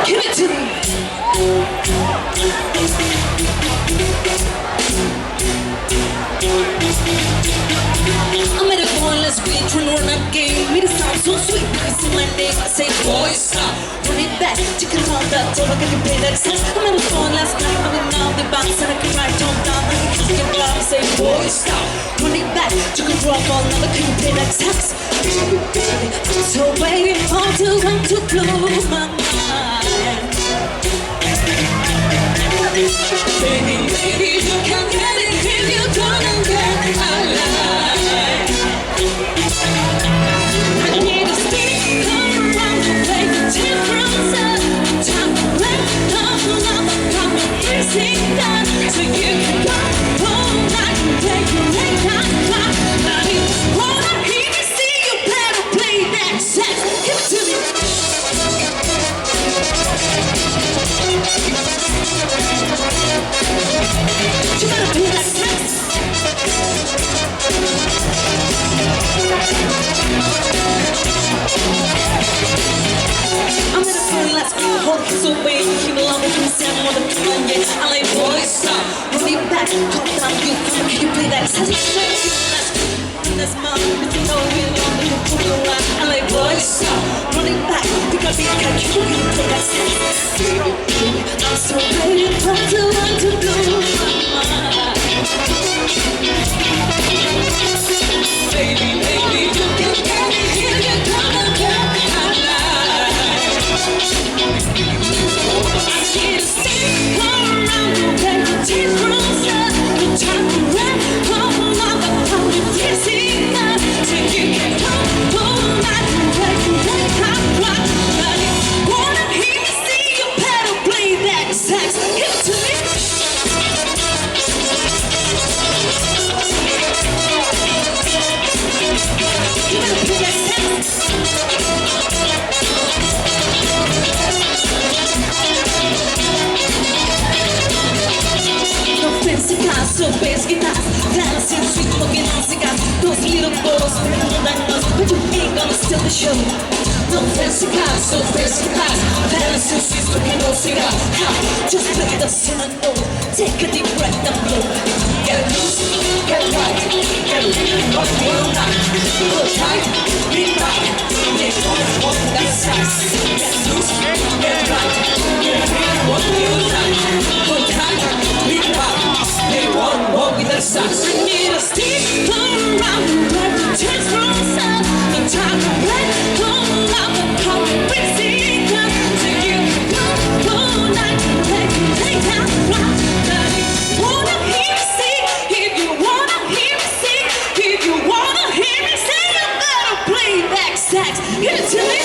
Give it to me. I made a boy, let's beat, run up game. Made it sound so sweet, it's in my name. I say, boy, stop, run it back. Chicken on that door, I can play that sense. I made a boy last night, I'm in now the bounce, and I can ride on down. I can kick it down, I say, boy, stop, run it back. Chicken drop all, now I can play that sex. Baby, baby, I'm so waiting for to blow my mind. Baby, baby, you can get it if you gonna get alive. I need to speak around the way, take from us. Time to let come easy down, so you can go all night and take your time. Now you wanna hear me sing, you better play that sex. Give it to me. You gotta play that sex. I'm gonna feel let's go home, so wait, keep along with me, Sam, on the phone, yeah. I like boys, stop, run it back, calm down, you come, can you play that sex? That's my, if you know you know, you can pull your line. I like boys, stop, run it back, because we can't keep you play that sex. I'm so ready to blow my mind. Baby, baby, you can get it here, you're gonna get alive. I see the stick around the way, teeth rolls up, the time to run, come on, the dizzy now, take you can come all night, take you take time, rock, but you wanna hear me sing, you better play that sax, give it to me. You better play that sax. No fancy cars, so bass guitars, dancing, sweet smoking on cigars. Those little boys with like us, but you ain't gonna steal the show. No fancy cars, so bass guitars, dancing, sweet smoking on cigars. Just play the sinner note, take a deep breath and blow. Get loose, get right, get real, rock the whole night. Hold tight, lean back, they don't want that size. Get loose, get right, get real, rock the whole night. Hold tight, lean back, they won't walk with the size. I need a stick around the world to change from us. The time to let go of the power busy come to you. Go all night, take time, rock. Now you wanna hear me sing, if you wanna hear me sing, if you wanna hear me sing, you better play that sax. Give it to me.